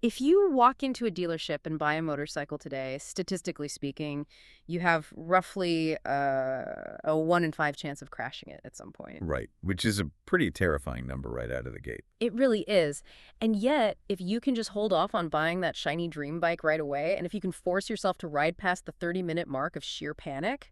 If you walk into a dealership and buy a motorcycle today, statistically speaking, you have roughly a 1 in 5 chance of crashing it at some point. Right, which is a pretty terrifying number right out of the gate. It really is. And yet, if you can just hold off on buying that shiny dream bike right away, and if you can force yourself to ride past the 30-minute mark of sheer panic,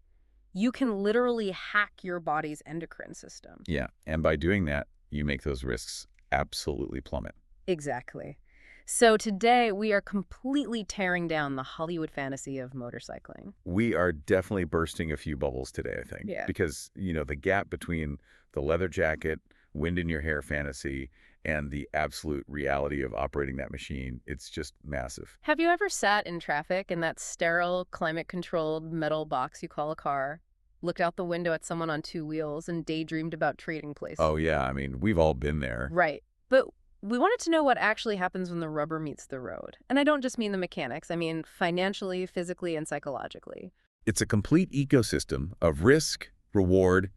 you can literally hack your body's endocrine system. Yeah, and by doing that, you make those risks absolutely plummet. Exactly. So today, we are completely tearing down the Hollywood fantasy of motorcycling. We are definitely bursting a few bubbles today, I think, Yeah. because, the gap between the leather jacket, wind in your hair fantasy, and the absolute reality of operating that machine, it's just massive. Have you ever sat in traffic in that sterile, climate-controlled metal box you call a car, looked out the window at someone on 2 wheels, and daydreamed about trading places? Oh, yeah, I mean, we've all been there. Right. But we wanted to know what actually happens when the rubber meets the road. And I don't just mean the mechanics. I mean financially, physically, and psychologically. It's a complete ecosystem of risk, reward,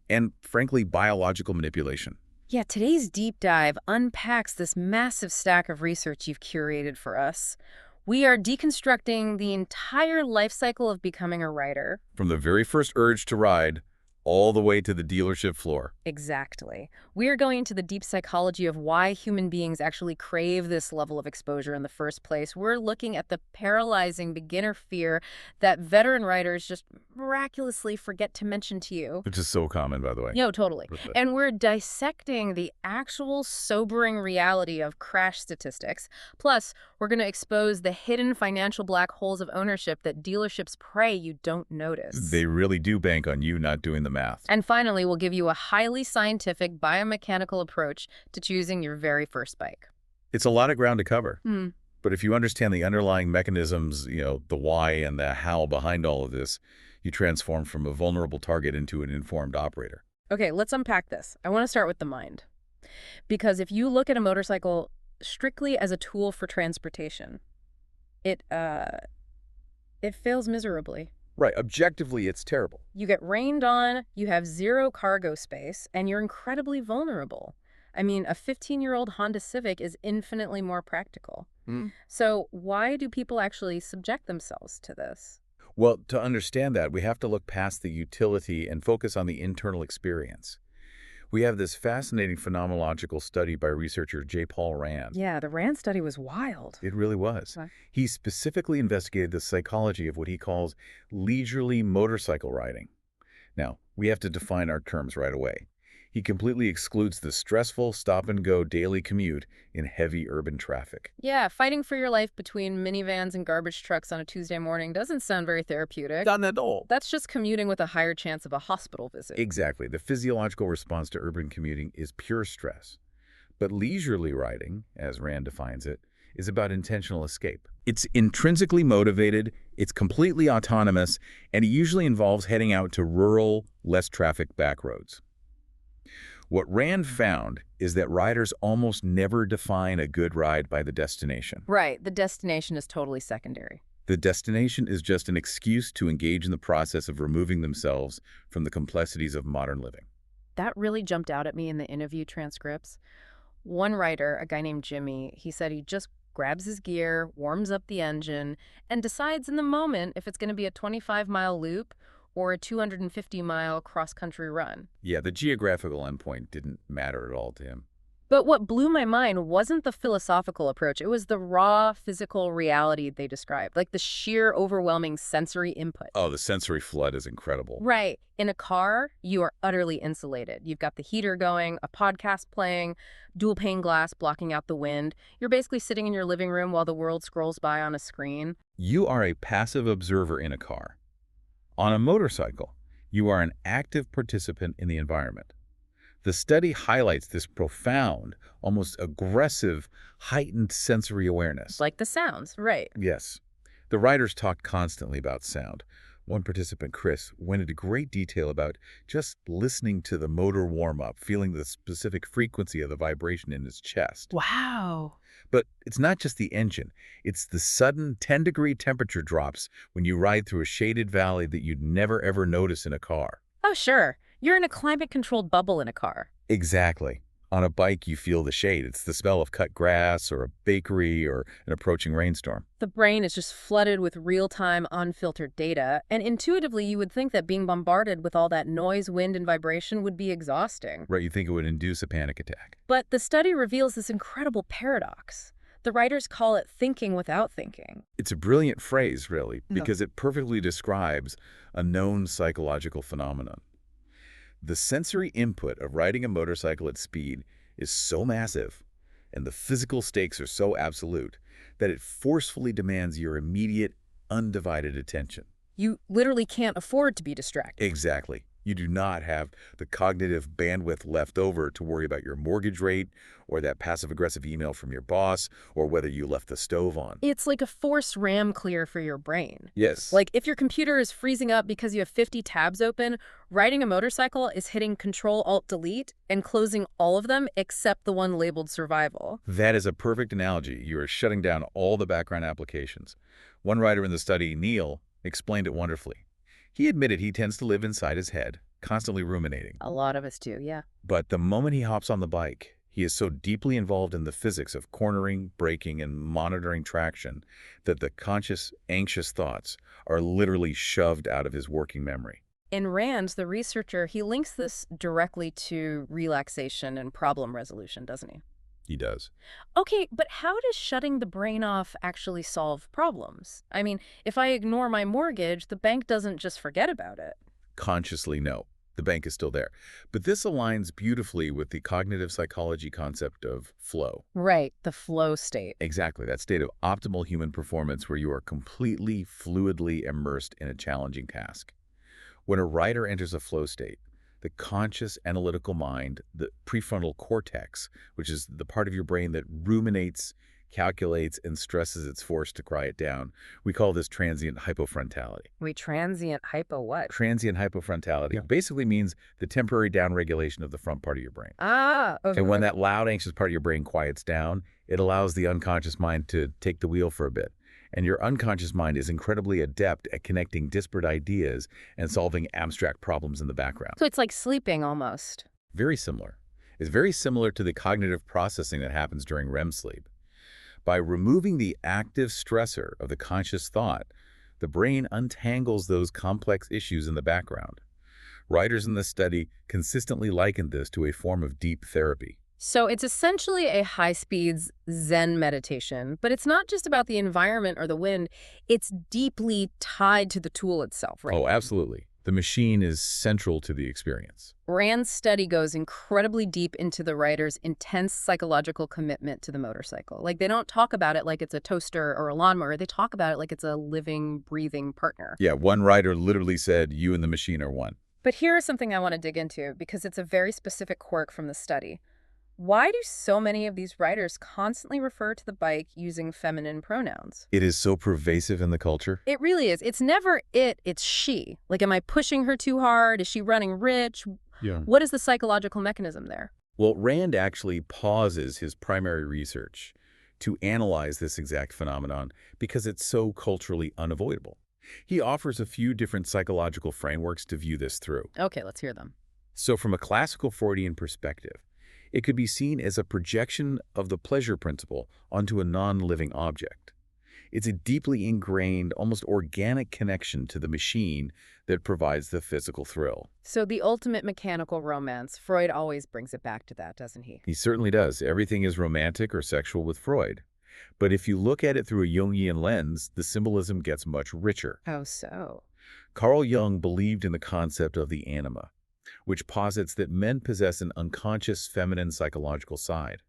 and, frankly, biological manipulation. Yeah, today's deep dive unpacks this massive stack of research you've curated for us. We are deconstructing the entire life cycle of becoming a writer. From the very first urge to ride all the way to the dealership floor. Exactly. We are going into the deep psychology of why human beings actually crave this level of exposure in the first place. We're looking at the paralyzing beginner fear that veteran writers just miraculously forget to mention to you. Which is so common, by the way. No, totally. But- And we're dissecting the actual sobering reality of crash statistics. Plus, we're going to expose the hidden financial black holes of ownership that dealerships pray you don't notice. They really do bank on you not doing the math. And finally, we'll give you a highly scientific biomechanical approach to choosing your very first bike. It's a lot of ground to cover. Hmm. But if you understand the underlying mechanisms, the why and the how behind all of this, you transform from a vulnerable target into an informed operator. Okay, let's unpack this. I want to start with the mind. Because if you look at a motorcycle strictly as a tool for transportation, it fails miserably. Right. Objectively, it's terrible. You get rained on, you have zero cargo space, and you're incredibly vulnerable. I mean, a 15-year-old Honda Civic is infinitely more practical. So why do people actually subject themselves to this? Well, to understand that, we have to look past the utility and focus on the internal experience. We have this fascinating phenomenological study by researcher J. Paul Rand. Yeah, the Rand study was wild. It really was. Wow. He specifically investigated the psychology of what he calls leisurely motorcycle riding. Now, we have to define our terms right away. He completely excludes the stressful stop-and-go daily commute in heavy urban traffic. Yeah, fighting for your life between minivans and garbage trucks on a Tuesday morning doesn't sound very therapeutic. Not at all. That's just commuting with a higher chance of a hospital visit. Exactly. The physiological response to urban commuting is pure stress. But leisurely riding, as Rand defines it, is about intentional escape. It's intrinsically motivated, it's completely autonomous, and it usually involves heading out to rural, less trafficked back roads. What Rand found is that riders almost never define a good ride by the destination. Right, the destination is totally secondary. The destination is just an excuse to engage in the process of removing themselves from the complexities of modern living. That really jumped out at me in the interview transcripts. One writer, a guy named Jimmy, he said he just grabs his gear, warms up the engine, and decides in the moment if it's going to be a 25-mile loop or a 250-mile cross-country run. Yeah, the geographical endpoint didn't matter at all to him. But what blew my mind wasn't the philosophical approach. It was the raw physical reality they described, like the sheer overwhelming sensory input. Oh, the sensory flood is incredible. Right. In a car, you are utterly insulated. You've got the heater going, a podcast playing, dual pane glass blocking out the wind. You're basically sitting in your living room while the world scrolls by on a screen. You are a passive observer in a car. On a motorcycle, you are an active participant in the environment. The study highlights this profound, almost aggressive, heightened sensory awareness. Like the sounds, right. Yes. The writers talked constantly about sound. One participant, Chris, went into great detail about just listening to the motor warm up, feeling the specific frequency of the vibration in his chest. Wow. But it's not just the engine. It's the sudden 10-degree temperature drops when you ride through a shaded valley that you'd never ever notice in a car. Oh, sure. You're in a climate-controlled bubble in a car. Exactly. On a bike, you feel the shade. It's the smell of cut grass or a bakery or an approaching rainstorm. The brain is just flooded with real-time, unfiltered data, and intuitively you would think that being bombarded with all that noise, wind, and vibration would be exhausting. Right, you think it would induce a panic attack. But the study reveals this incredible paradox. The writers call it thinking without thinking. It's a brilliant phrase, really, Yeah. because it perfectly describes a known psychological phenomenon. The sensory input of riding a motorcycle at speed is so massive, and the physical stakes are so absolute, that it forcefully demands your immediate, undivided attention. You literally can't afford to be distracted. Exactly. You do not have the cognitive bandwidth left over to worry about your mortgage rate or that passive-aggressive email from your boss or whether you left the stove on. It's like a forced RAM clear for your brain. Yes. Like if your computer is freezing up because you have 50 tabs open, riding a motorcycle is hitting Control-Alt-Delete and closing all of them except the one labeled survival. That is a perfect analogy. You are shutting down all the background applications. One writer in the study, Neil, explained it wonderfully. He admitted he tends to live inside his head, constantly ruminating. A lot of us do, yeah. But the moment he hops on the bike, he is so deeply involved in the physics of cornering, braking, and monitoring traction that the conscious, anxious thoughts are literally shoved out of his working memory. In Rand, the researcher, he links this directly to relaxation and problem resolution, doesn't he? He does. Okay, but how does shutting the brain off actually solve problems? I mean, if I ignore my mortgage, the bank doesn't just forget about it. Consciously, no. The bank is still there. But this aligns beautifully with the cognitive psychology concept of flow. Right, the flow state. Exactly, that state of optimal human performance where you are completely fluidly immersed in a challenging task. When a writer enters a flow state, the conscious analytical mind, the prefrontal cortex, which is the part of your brain that ruminates, calculates, and stresses its force to quiet down, we call this transient hypofrontality. Transient hypo what? Transient hypofrontality basically means the temporary downregulation of the front part of your brain. Ah, okay. And when that loud, anxious part of your brain quiets down, it allows the unconscious mind to take the wheel for a bit. And your unconscious mind is incredibly adept at connecting disparate ideas and solving abstract problems in the background. So it's like sleeping almost. Very similar. It's very similar to the cognitive processing that happens during REM sleep. By removing the active stressor of the conscious thought, the brain untangles those complex issues in the background. Writers in this study consistently likened this to a form of deep therapy. So it's essentially a high-speed Zen meditation, but it's not just about the environment or the wind. It's deeply tied to the tool itself, right? Oh, absolutely. The machine is central to the experience. Rand's study goes incredibly deep into the writer's intense psychological commitment to the motorcycle. Like, they don't talk about it like it's a toaster or a lawnmower. They talk about it like it's a living, breathing partner. Yeah, one writer literally said, "You and the machine are one." But here is something I want to dig into because it's a very specific quirk from the study. Why do so many of these writers constantly refer to the bike using feminine pronouns? It is so pervasive in the culture. It really is. It's never it, it's she. Like, am I pushing her too hard? Is she running rich? Yeah. What is the psychological mechanism there? Well, Rand actually pauses his primary research to analyze this exact phenomenon because it's so culturally unavoidable. He offers a few different psychological frameworks to view this through. Okay, let's hear them. So from a classical Freudian perspective, it could be seen as a projection of the pleasure principle onto a non-living object. It's a deeply ingrained, almost organic connection to the machine that provides the physical thrill. So the ultimate mechanical romance, Freud always brings it back to that, doesn't he? He certainly does. Everything is romantic or sexual with Freud. But if you look at it through a Jungian lens, the symbolism gets much richer. How so? Carl Jung believed in the concept of the anima, which posits that men possess an unconscious feminine psychological side.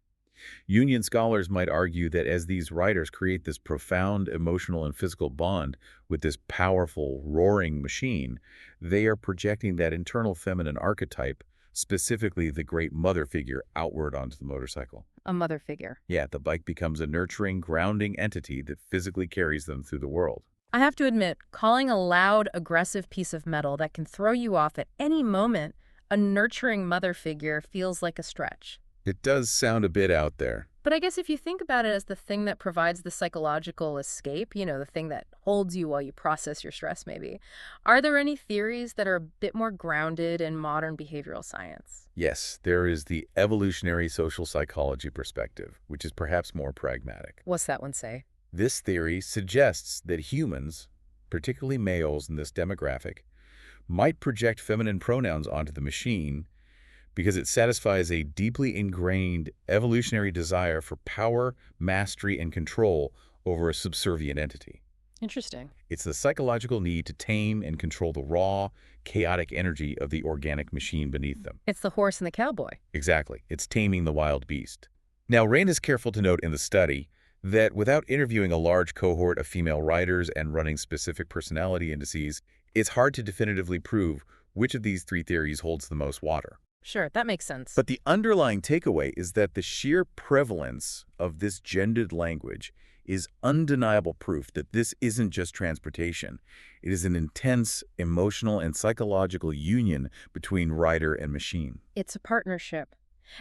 Jungian scholars might argue that as these writers create this profound emotional and physical bond with this powerful, roaring machine, they are projecting that internal feminine archetype, specifically the great mother figure, outward onto the motorcycle. A mother figure. Yeah, the bike becomes a nurturing, grounding entity that physically carries them through the world. I have to admit, calling a loud, aggressive piece of metal that can throw you off at any moment a nurturing mother figure feels like a stretch. It does sound a bit out there. But I guess if you think about it as the thing that provides the psychological escape, the thing that holds you while you process your stress maybe, are there any theories that are a bit more grounded in modern behavioral science? Yes, there is the evolutionary social psychology perspective, which is perhaps more pragmatic. What's that one say? This theory suggests that humans, particularly males in this demographic, might project feminine pronouns onto the machine because it satisfies a deeply ingrained evolutionary desire for power, mastery, and control over a subservient entity. Interesting. It's the psychological need to tame and control the raw, chaotic energy of the organic machine beneath them. It's the horse and the cowboy. Exactly. It's taming the wild beast. Now, Rain is careful to note in the study that without interviewing a large cohort of female writers and running specific personality indices, it's hard to definitively prove which of these three theories holds the most water. Sure, that makes sense. But the underlying takeaway is that the sheer prevalence of this gendered language is undeniable proof that this isn't just transportation. It is an intense emotional and psychological union between writer and machine. It's a partnership.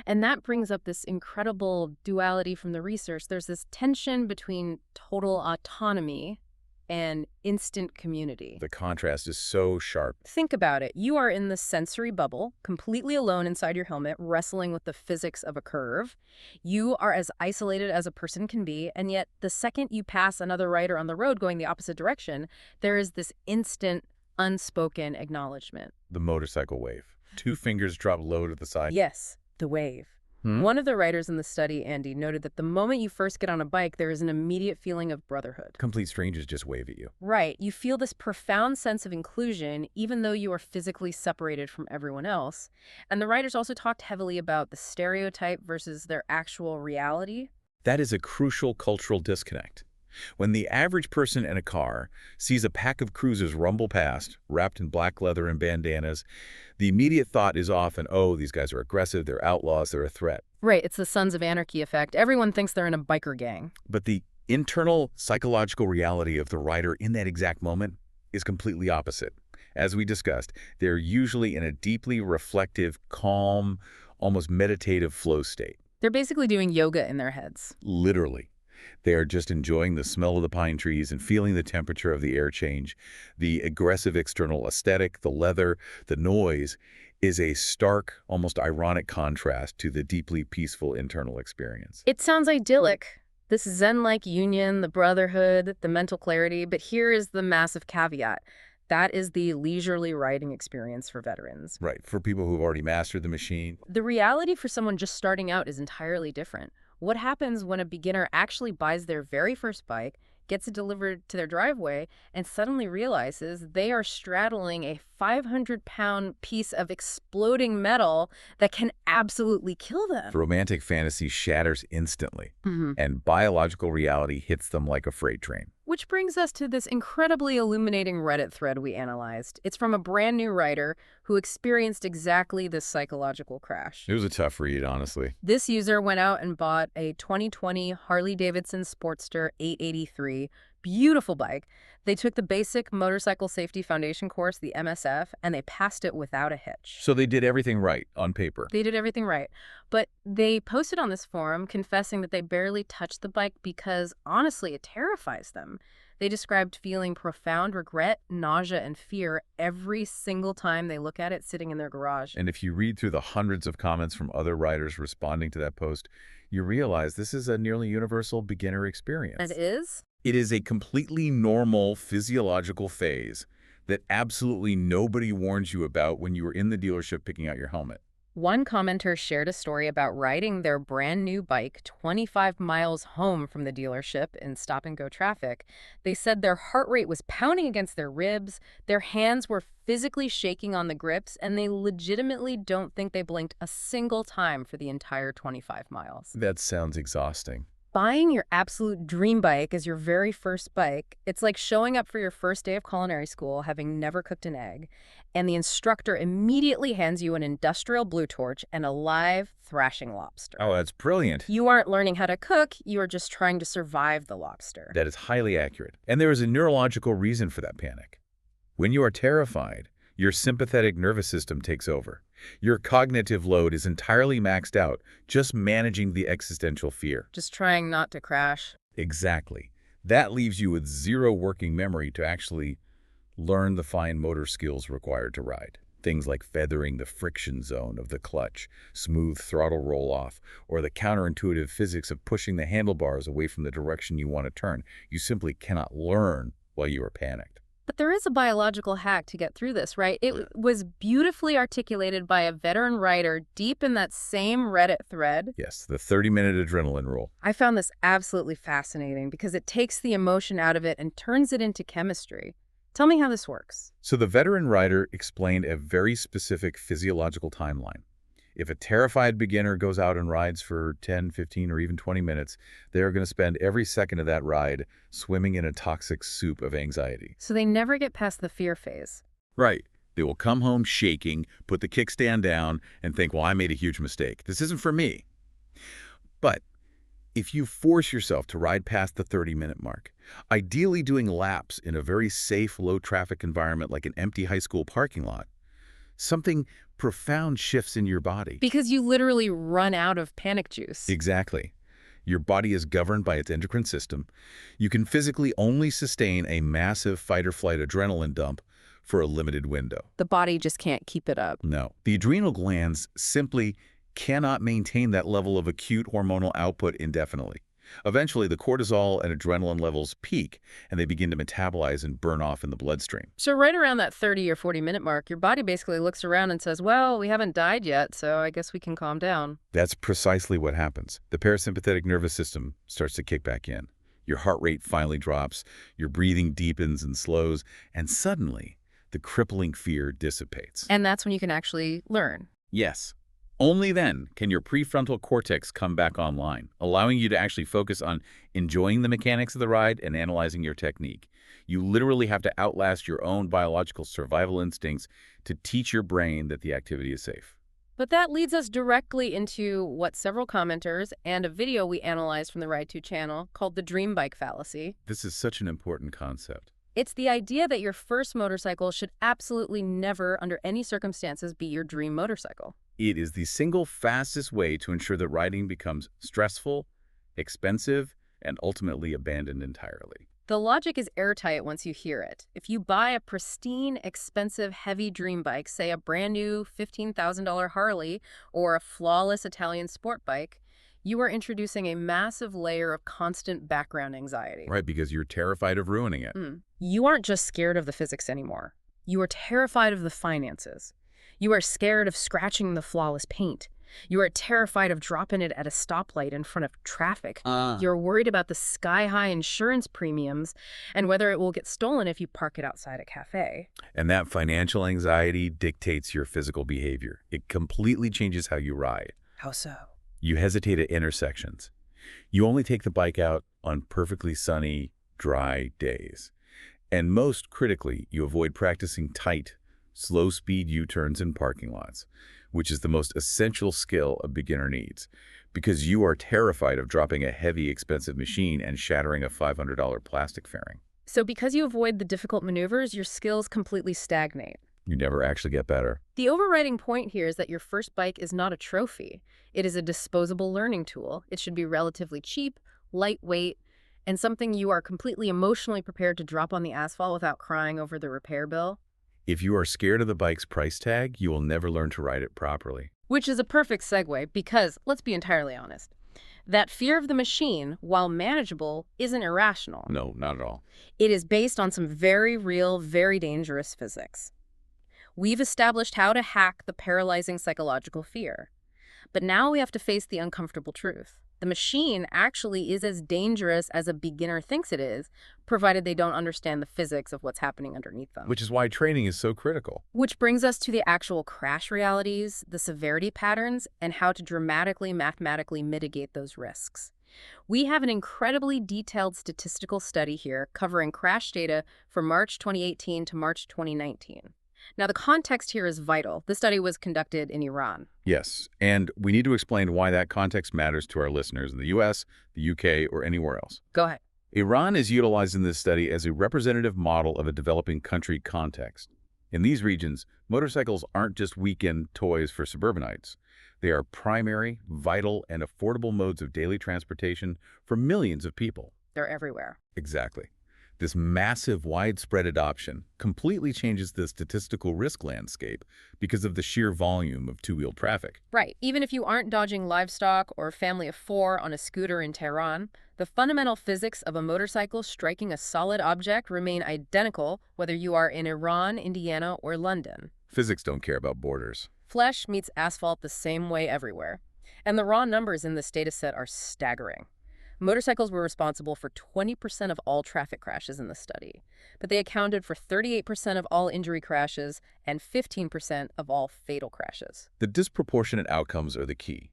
And that brings up this incredible duality from the research. There's this tension between total autonomy and instant community. The contrast is so sharp. Think about it. You are in the sensory bubble, completely alone inside your helmet, wrestling with the physics of a curve. You are as isolated as a person can be, and yet the second you pass another rider on the road going the opposite direction, there is this instant, unspoken acknowledgement. The motorcycle wave. Two fingers drop low to the side. Yes, the wave. One of the writers in the study, Andy, noted that the moment you first get on a bike, there is an immediate feeling of brotherhood. Complete strangers just wave at you. Right. You feel this profound sense of inclusion, even though you are physically separated from everyone else. And the writers also talked heavily about the stereotype versus their actual reality. That is a crucial cultural disconnect. When the average person in a car sees a pack of cruisers rumble past, wrapped in black leather and bandanas, the immediate thought is often, oh, these guys are aggressive, they're outlaws, they're a threat. Right, it's the Sons of Anarchy effect. Everyone thinks they're in a biker gang. But the internal psychological reality of the writer in that exact moment is completely opposite. As we discussed, they're usually in a deeply reflective, calm, almost meditative flow state. They're basically doing yoga in their heads. Literally. They are just enjoying the smell of the pine trees and feeling the temperature of the air change. The aggressive external aesthetic, the leather, the noise is a stark, almost ironic contrast to the deeply peaceful internal experience. It sounds idyllic. This Zen-like union, the brotherhood, the mental clarity, but here is the massive caveat. That is the leisurely riding experience for veterans. Right, for people who've already mastered the machine. The reality for someone just starting out is entirely different. What happens when a beginner actually buys their very first bike, gets it delivered to their driveway, and suddenly realizes they are straddling a 500-pound piece of exploding metal that can absolutely kill them? The romantic fantasy shatters instantly, and biological reality hits them like a freight train. Which brings us to this incredibly illuminating Reddit thread we analyzed. It's from a brand new writer who experienced exactly this psychological crash. It was a tough read, honestly. This user went out and bought a 2020 Harley-Davidson Sportster 883, beautiful bike. They took the basic motorcycle safety foundation course, the MSF, and they passed it without a hitch. So they did everything right on paper. They did everything right. But they posted on this forum confessing that they barely touched the bike because, honestly, it terrifies them. They described feeling profound regret, nausea, and fear every single time they look at it sitting in their garage. And if you read through the hundreds of comments from other writers responding to that post, you realize this is a nearly universal beginner experience. It is? It is a completely normal physiological phase that absolutely nobody warns you about when you were in the dealership picking out your helmet. One commenter shared a story about riding their brand new bike 25 miles home from the dealership in stop-and-go traffic. They said their heart rate was pounding against their ribs, their hands were physically shaking on the grips, and they legitimately don't think they blinked a single time for the entire 25 miles. That sounds exhausting. Buying your absolute dream bike as your very first bike, it's like showing up for your first day of culinary school having never cooked an egg, and the instructor immediately hands you an industrial blue torch and a live, thrashing lobster. Oh, that's brilliant. You aren't learning how to cook, you are just trying to survive the lobster. That is highly accurate. And there is a neurological reason for that panic. When you are terrified, your sympathetic nervous system takes over. Your cognitive load is entirely maxed out, just managing the existential fear. Just trying not to crash. Exactly. That leaves you with zero working memory to actually learn the fine motor skills required to ride. Things like feathering the friction zone of the clutch, smooth throttle roll-off, or the counterintuitive physics of pushing the handlebars away from the direction you want to turn. You simply cannot learn while you are panicked. But there is a biological hack to get through this, right? It was beautifully articulated by a veteran writer deep in that same Reddit thread. Yes, the 30-minute adrenaline rule. I found this absolutely fascinating because it takes the emotion out of it and turns it into chemistry. Tell me how this works. So the veteran writer explained a very specific physiological timeline. If a terrified beginner goes out and rides for 10, 15, or even 20 minutes, they are going to spend every second of that ride swimming in a toxic soup of anxiety. So they never get past the fear phase. Right. They will come home shaking, put the kickstand down, and think, well, I made a huge mistake. This isn't for me. But if you force yourself to ride past the 30-minute mark, ideally doing laps in a very safe, low-traffic environment like an empty high school parking lot, something profound shifts in your body. Because you literally run out of panic juice. Exactly. Your body is governed by its endocrine system. You can physically only sustain a massive fight-or-flight adrenaline dump for a limited window. The body just can't keep it up. No. The adrenal glands simply cannot maintain that level of acute hormonal output indefinitely. Eventually, the cortisol and adrenaline levels peak, and they begin to metabolize and burn off in the bloodstream. So right around that 30 or 40-minute mark, your body basically looks around and says, well, we haven't died yet, so I guess we can calm down. That's precisely what happens. The parasympathetic nervous system starts to kick back in. Your heart rate finally drops, your breathing deepens and slows, and suddenly, the crippling fear dissipates. And that's when you can actually learn. Yes. Only then can your prefrontal cortex come back online, allowing you to actually focus on enjoying the mechanics of the ride and analyzing your technique. You literally have to outlast your own biological survival instincts to teach your brain that the activity is safe. But that leads us directly into what several commenters and a video we analyzed from the Ride2 channel called the dream bike fallacy. This is such an important concept. It's the idea that your first motorcycle should absolutely never, under any circumstances, be your dream motorcycle. It is the single fastest way to ensure that riding becomes stressful, expensive, and ultimately abandoned entirely. The logic is airtight once you hear it. If you buy a pristine, expensive, heavy dream bike, say a brand new $15,000 Harley or a flawless Italian sport bike, you are introducing a massive layer of constant background anxiety. Right, because you're terrified of ruining it. You aren't just scared of the physics anymore. You are terrified of the finances. You are scared of scratching the flawless paint. You are terrified of dropping it at a stoplight in front of traffic. You're worried about the sky-high insurance premiums and whether it will get stolen if you park it outside a cafe. And that financial anxiety dictates your physical behavior. It completely changes how you ride. How so? You hesitate at intersections. You only take the bike out on perfectly sunny, dry days. And most critically, you avoid practicing tight, slow-speed U-turns in parking lots, which is the most essential skill a beginner needs, because you are terrified of dropping a heavy, expensive machine and shattering a $500 plastic fairing. So because you avoid the difficult maneuvers, your skills completely stagnate. You never actually get better. The overriding point here is that your first bike is not a trophy. It is a disposable learning tool. It should be relatively cheap, lightweight, and something you are completely emotionally prepared to drop on the asphalt without crying over the repair bill. If you are scared of the bike's price tag, you will never learn to ride it properly. Which is a perfect segue because, let's be entirely honest, that fear of the machine, while manageable, isn't irrational. No, not at all. It is based on some very real, very dangerous physics. We've established how to hack the paralyzing psychological fear. But now we have to face the uncomfortable truth. The machine actually is as dangerous as a beginner thinks it is, provided they don't understand the physics of what's happening underneath them. Which is why training is so critical. Which brings us to the actual crash realities, the severity patterns, and how to dramatically, mathematically mitigate those risks. We have an incredibly detailed statistical study here covering crash data from March 2018 to March 2019. Now, the context here is vital. This study was conducted in Iran. Yes, and we need to explain why that context matters to our listeners in the US, the UK, or anywhere else. Go ahead. Iran is utilized in this study as a representative model of a developing country context. In these regions, motorcycles aren't just weekend toys for suburbanites. They are primary, vital, and affordable modes of daily transportation for millions of people. They're everywhere. Exactly. This massive, widespread adoption completely changes the statistical risk landscape because of the sheer volume of two-wheeled traffic. Right. Even if you aren't dodging livestock or a family of four on a scooter in Tehran, the fundamental physics of a motorcycle striking a solid object remain identical whether you are in Iran, Indiana, or London. Physics don't care about borders. Flesh meets asphalt the same way everywhere. And the raw numbers in this dataset are staggering. Motorcycles were responsible for 20% of all traffic crashes in the study, but they accounted for 38% of all injury crashes and 15% of all fatal crashes. The disproportionate outcomes are the key.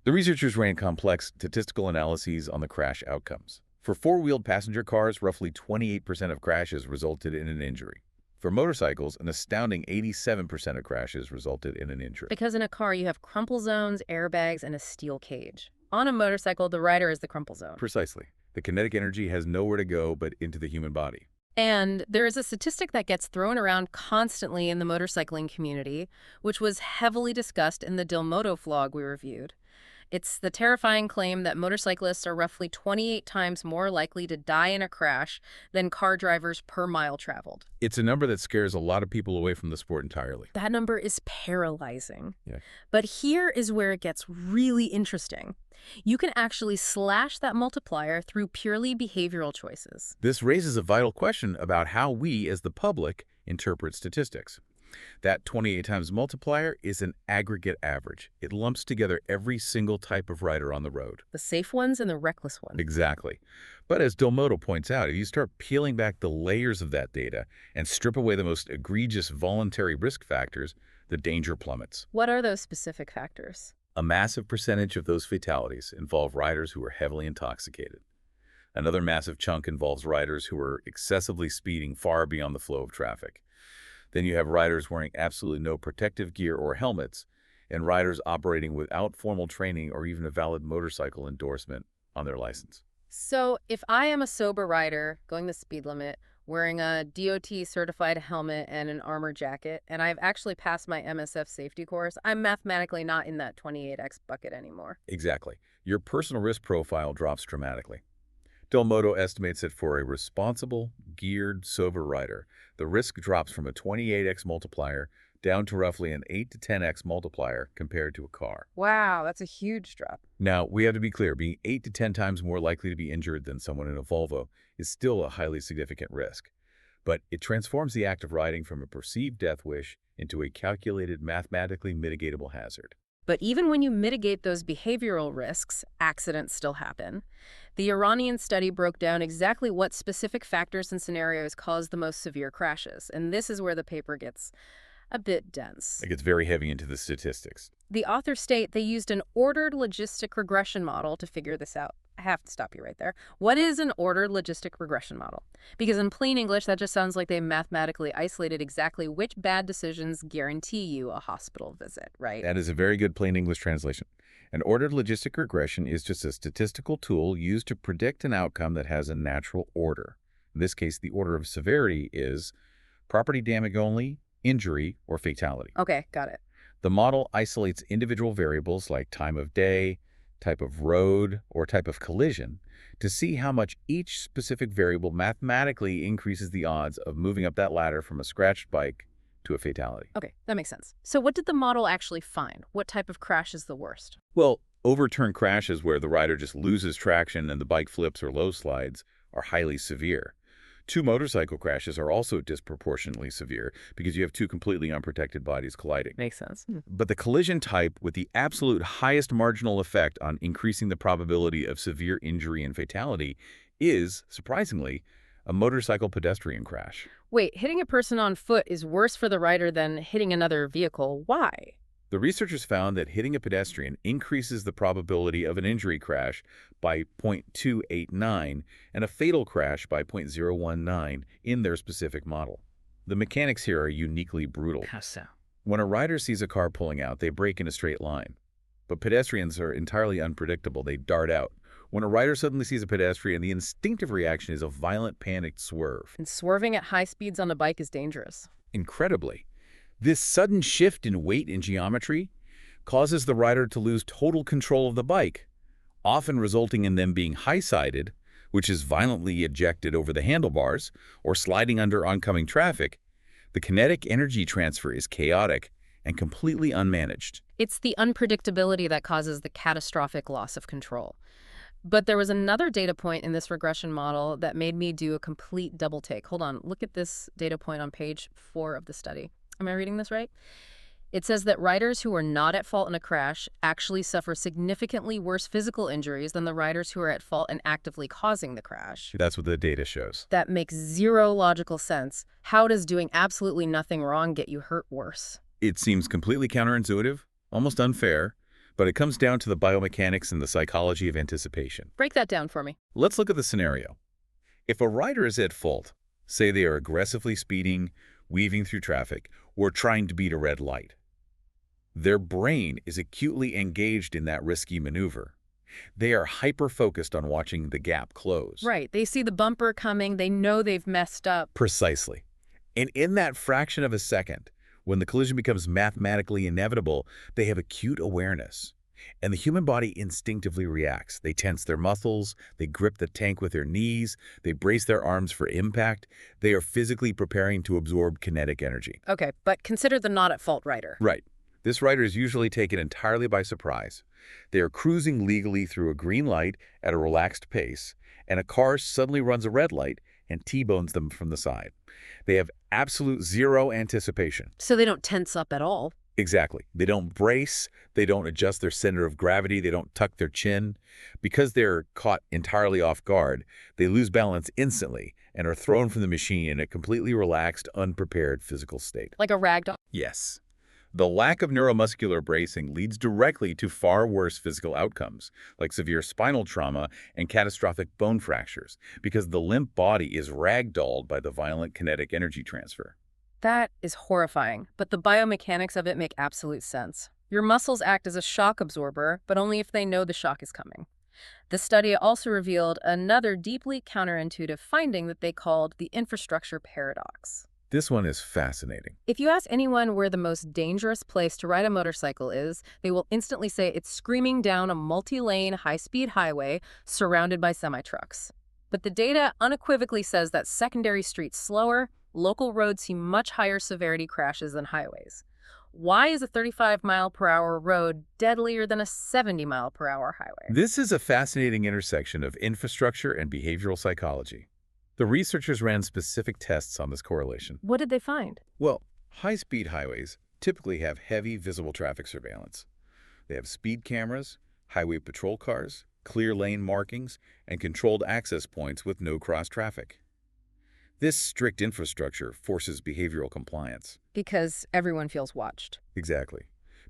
The researchers ran complex statistical analyses on the crash outcomes. For four-wheeled passenger cars, roughly 28% of crashes resulted in an injury. For motorcycles, an astounding 87% of crashes resulted in an injury. Because in a car, you have crumple zones, airbags, and a steel cage. On a motorcycle, the rider is the crumple zone. Precisely. The kinetic energy has nowhere to go but into the human body. And there is a statistic that gets thrown around constantly in the motorcycling community, which was heavily discussed in the Delmoto vlog we reviewed. It's the terrifying claim that motorcyclists are roughly 28 times more likely to die in a crash than car drivers per mile traveled. It's a number that scares a lot of people away from the sport entirely. That number is paralyzing. Yeah. But here is where it gets really interesting. You can actually slash that multiplier through purely behavioral choices. This raises a vital question about how we, as the public, interpret statistics. That 28 times multiplier is an aggregate average. It lumps together every single type of rider on the road. The safe ones and the reckless ones. Exactly. But as Delmoto points out, if you start peeling back the layers of that data and strip away the most egregious voluntary risk factors, the danger plummets. What are those specific factors? A massive percentage of those fatalities involve riders who are heavily intoxicated. Another massive chunk involves riders who are excessively speeding far beyond the flow of traffic. Then you have riders wearing absolutely no protective gear or helmets, and riders operating without formal training or even a valid motorcycle endorsement on their license. So if I am a sober rider going the speed limit, wearing a DOT-certified helmet and an armor jacket, and I've actually passed my MSF safety course, I'm mathematically not in that 28x bucket anymore. Exactly. Your personal risk profile drops dramatically. Delmoto estimates that for a responsible, geared, sober rider, the risk drops from a 28x multiplier down to roughly an 8 to 10x multiplier compared to a car. Wow, that's a huge drop. Now, we have to be clear, being 8 to 10 times more likely to be injured than someone in a Volvo is still a highly significant risk. But it transforms the act of riding from a perceived death wish into a calculated, mathematically mitigatable hazard. But even when you mitigate those behavioral risks, accidents still happen. The Iranian study broke down exactly what specific factors and scenarios cause the most severe crashes, and this is where the paper gets a bit dense. It gets very heavy into the statistics. The authors state they used an ordered logistic regression model to figure this out. I have to stop you right there. What is an ordered logistic regression model? Because in plain English, that just sounds like they mathematically isolated exactly which bad decisions guarantee you a hospital visit, right? That is a very good plain English translation. An ordered logistic regression is just a statistical tool used to predict an outcome that has a natural order. In this case, the order of severity is property damage only, injury, or fatality. Okay, got it. The model isolates individual variables like time of day, type of road, or type of collision to see how much each specific variable mathematically increases the odds of moving up that ladder from a scratched bike to a fatality. Okay, that makes sense. So what did the model actually find? What type of crash is the worst? Well, overturned crashes where the rider just loses traction and the bike flips or low slides are highly severe. Two motorcycle crashes are also disproportionately severe because you have two completely unprotected bodies colliding. Makes sense. But the collision type with the absolute highest marginal effect on increasing the probability of severe injury and fatality is, surprisingly, a motorcycle pedestrian crash. Wait, hitting a person on foot is worse for the rider than hitting another vehicle. Why? The researchers found that hitting a pedestrian increases the probability of an injury crash by 0.289 and a fatal crash by 0.019 in their specific model. The mechanics here are uniquely brutal. How so? When a rider sees a car pulling out, they brake in a straight line. But pedestrians are entirely unpredictable. They dart out. When a rider suddenly sees a pedestrian, the instinctive reaction is a violent, panicked swerve. And swerving at high speeds on a bike is dangerous. Incredibly, this sudden shift in weight and geometry causes the rider to lose total control of the bike, often resulting in them being high-sided, which is violently ejected over the handlebars, or sliding under oncoming traffic. The kinetic energy transfer is chaotic and completely unmanaged. It's the unpredictability that causes the catastrophic loss of control. But there was another data point in this regression model that made me do a complete double take. Hold on, look at this data point on page 4 of the study. Am I reading this right? It says that riders who are not at fault in a crash actually suffer significantly worse physical injuries than the riders who are at fault and actively causing the crash. That's what the data shows. That makes zero logical sense. How does doing absolutely nothing wrong get you hurt worse? It seems completely counterintuitive, almost unfair, but it comes down to the biomechanics and the psychology of anticipation. Break that down for me. Let's look at the scenario. If a rider is at fault, say they are aggressively speeding, weaving through traffic, or trying to beat a red light, their brain is acutely engaged in that risky maneuver. They are hyper-focused on watching the gap close. Right. They see the bumper coming. They know they've messed up. Precisely. And in that fraction of a second, when the collision becomes mathematically inevitable, they have acute awareness. And the human body instinctively reacts. They tense their muscles, they grip the tank with their knees, they brace their arms for impact. They are physically preparing to absorb kinetic energy. Okay, but consider the not-at-fault rider. Right. This rider is usually taken entirely by surprise. They are cruising legally through a green light at a relaxed pace, and a car suddenly runs a red light and T-bones them from the side. They have absolute zero anticipation. So they don't tense up at all. Exactly. They don't brace, they don't adjust their center of gravity, they don't tuck their chin. Because they're caught entirely off guard, they lose balance instantly and are thrown from the machine in a completely relaxed, unprepared physical state. Like a rag doll. Yes. The lack of neuromuscular bracing leads directly to far worse physical outcomes, like severe spinal trauma and catastrophic bone fractures, because the limp body is ragdolled by the violent kinetic energy transfer. That is horrifying, but the biomechanics of it make absolute sense. Your muscles act as a shock absorber, but only if they know the shock is coming. The study also revealed another deeply counterintuitive finding that they called the infrastructure paradox. This one is fascinating. If you ask anyone where the most dangerous place to ride a motorcycle is, they will instantly say it's screaming down a multi-lane, high-speed highway surrounded by semi-trucks. But the data unequivocally says that secondary streets slower, local roads see much higher severity crashes than highways. Why is a 35-mile-per-hour road deadlier than a 70-mile-per-hour highway? This is a fascinating intersection of infrastructure and behavioral psychology. The researchers ran specific tests on this correlation. What did they find? Well, high-speed highways typically have heavy visible traffic surveillance. They have speed cameras, highway patrol cars, clear lane markings, and controlled access points with no cross-traffic. This strict infrastructure forces behavioral compliance. Because everyone feels watched. Exactly.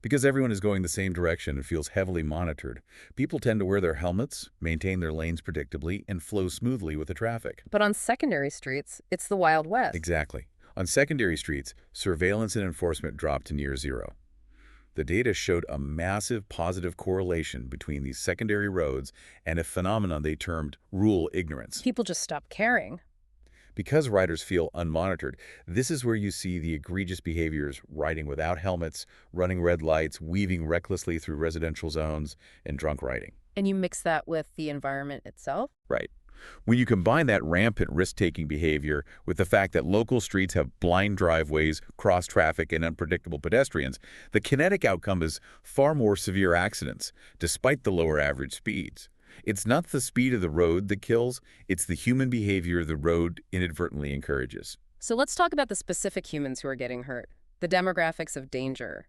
Because everyone is going the same direction and feels heavily monitored, people tend to wear their helmets, maintain their lanes predictably, and flow smoothly with the traffic. But on secondary streets, it's the Wild West. Exactly. On secondary streets, surveillance and enforcement dropped to near zero. The data showed a massive positive correlation between these secondary roads and a phenomenon they termed rule ignorance. People just stop caring. Because riders feel unmonitored, this is where you see the egregious behaviors: riding without helmets, running red lights, weaving recklessly through residential zones, and drunk riding. And you mix that with the environment itself? Right. When you combine that rampant risk-taking behavior with the fact that local streets have blind driveways, cross-traffic, and unpredictable pedestrians, the kinetic outcome is far more severe accidents, despite the lower average speeds. It's not the speed of the road that kills, it's the human behavior the road inadvertently encourages. So let's talk about the specific humans who are getting hurt, the demographics of danger.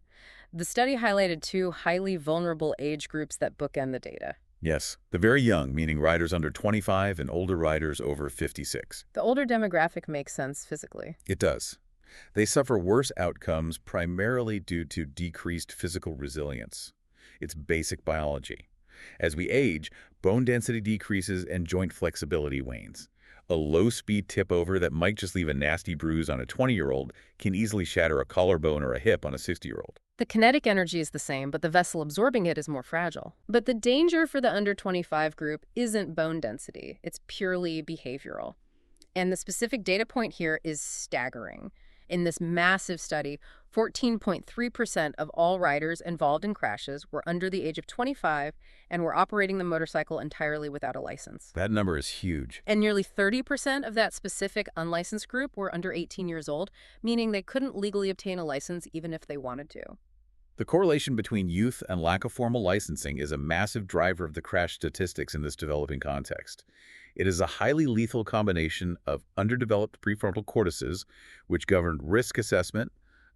The study highlighted 2 highly vulnerable age groups that bookend the data. Yes, the very young, meaning riders under 25 and older riders over 56. The older demographic makes sense physically. It does. They suffer worse outcomes primarily due to decreased physical resilience. It's basic biology. As we age, bone density decreases and joint flexibility wanes. A low-speed tip-over that might just leave a nasty bruise on a 20-year-old can easily shatter a collarbone or a hip on a 60-year-old. The kinetic energy is the same, but the vessel absorbing it is more fragile. But the danger for the under 25 group isn't bone density. It's purely behavioral. And the specific data point here is staggering. In this massive study, 14.3% of all riders involved in crashes were under the age of 25 and were operating the motorcycle entirely without a license. That number is huge. And nearly 30% of that specific unlicensed group were under 18 years old, meaning they couldn't legally obtain a license even if they wanted to. The correlation between youth and lack of formal licensing is a massive driver of the crash statistics in this developing context. It is a highly lethal combination of underdeveloped prefrontal cortices, which govern risk assessment,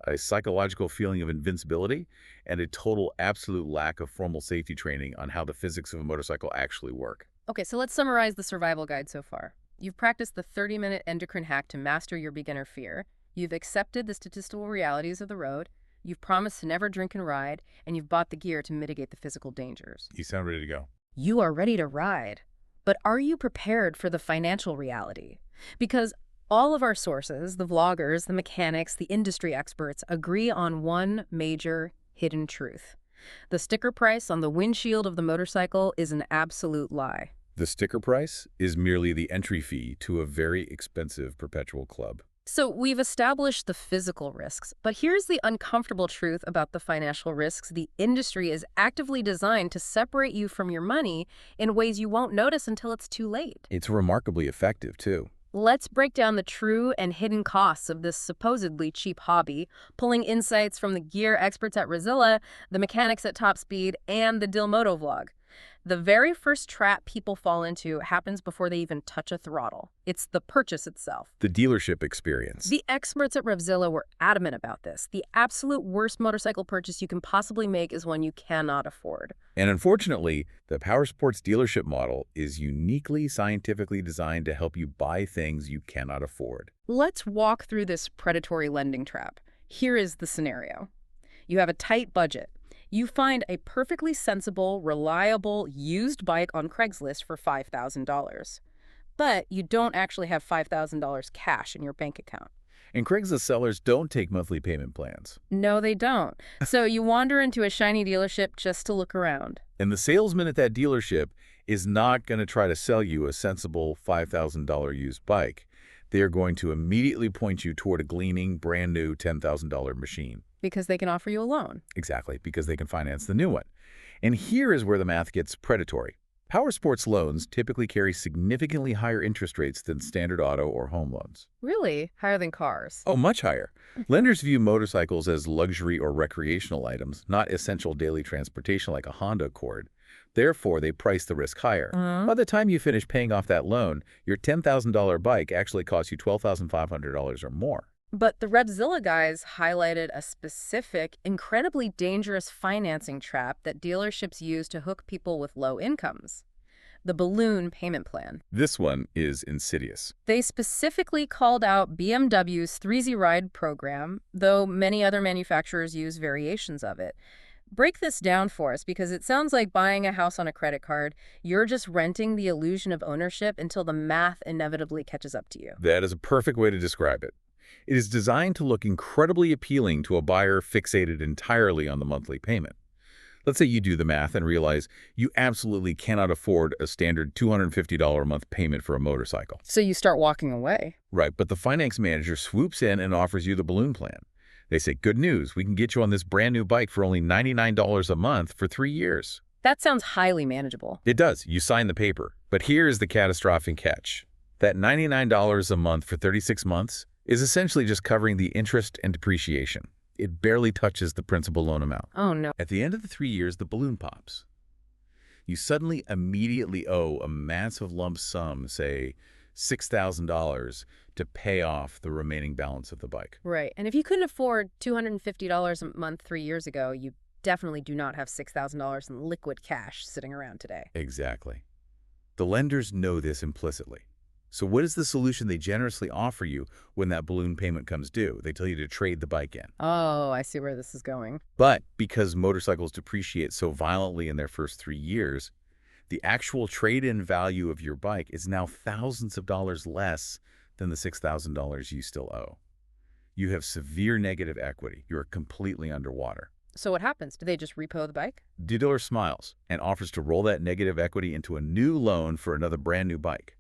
a psychological feeling of invincibility, and a total absolute lack of formal safety training on how the physics of a motorcycle actually work. Okay, so let's summarize the survival guide so far. You've practiced the 30-minute endocrine hack to master your beginner fear. You've accepted the statistical realities of the road. You've promised to never drink and ride. And you've bought the gear to mitigate the physical dangers. You sound ready to go. You are ready to ride. But are you prepared for the financial reality? Because all of our sources, the vloggers, the mechanics, the industry experts, agree on one major hidden truth. The sticker price on the windshield of the motorcycle is an absolute lie. The sticker price is merely the entry fee to a very expensive perpetual club. So we've established the physical risks, but here's the uncomfortable truth about the financial risks. The industry is actively designed to separate you from your money in ways you won't notice until it's too late. It's remarkably effective, too. Let's break down the true and hidden costs of this supposedly cheap hobby, pulling insights from the gear experts at Rizilla, the mechanics at Top Speed, and the Dilmoto vlog. The very first trap people fall into happens before they even touch a throttle. It's the purchase itself. The dealership experience. The experts at Revzilla were adamant about this. The absolute worst motorcycle purchase you can possibly make is one you cannot afford. And unfortunately, the Powersports dealership model is uniquely scientifically designed to help you buy things you cannot afford. Let's walk through this predatory lending trap. Here is the scenario. You have a tight budget. You find a perfectly sensible, reliable, used bike on Craigslist for $5,000. But you don't actually have $5,000 cash in your bank account. And Craigslist sellers don't take monthly payment plans. No, they don't. So you wander into a shiny dealership just to look around. And the salesman at that dealership is not going to try to sell you a sensible $5,000 used bike. They are going to immediately point you toward a gleaming, brand new $10,000 machine. Because they can offer you a loan. Exactly, because they can finance the new one. And here is where the math gets predatory. Powersports loans typically carry significantly higher interest rates than standard auto or home loans. Really? Higher than cars? Oh, much higher. Lenders view motorcycles as luxury or recreational items, not essential daily transportation like a Honda Accord. Therefore, they price the risk higher. By the time you finish paying off that loan, your $10,000 bike actually costs you $12,500 or more. But the Revzilla guys highlighted a specific, incredibly dangerous financing trap that dealerships use to hook people with low incomes. The balloon payment plan. This one is insidious. They specifically called out BMW's 3Z Ride program, though many other manufacturers use variations of it. Break this down for us, because it sounds like buying a house on a credit card. You're just renting the illusion of ownership until the math inevitably catches up to you. That is a perfect way to describe it. It is designed to look incredibly appealing to a buyer fixated entirely on the monthly payment. Let's say you do the math and realize you absolutely cannot afford a standard $250 a month payment for a motorcycle. So you start walking away. Right, but the finance manager swoops in and offers you the balloon plan. They say, good news, we can get you on this brand new bike for only $99 a month for 3 years. That sounds highly manageable. It does. You sign the paper. But here is the catastrophic catch. That $99 a month for 36 months is essentially just covering the interest and depreciation. It barely touches the principal loan amount. Oh, no. At the end of the 3 years, the balloon pops. You suddenly immediately owe a massive lump sum, say $6,000, to pay off the remaining balance of the bike. Right. And if you couldn't afford $250 a month 3 years ago, you definitely do not have $6,000 in liquid cash sitting around today. Exactly. The lenders know this implicitly. So what is the solution they generously offer you when that balloon payment comes due? They tell you to trade the bike in. Oh, I see where this is going. But because motorcycles depreciate so violently in their first 3 years, the actual trade-in value of your bike is now thousands of dollars less than the $6,000 you still owe. You have severe negative equity. You are completely underwater. So what happens? Do they just repo the bike? The dealer smiles and offers to roll that negative equity into a new loan for another brand new bike.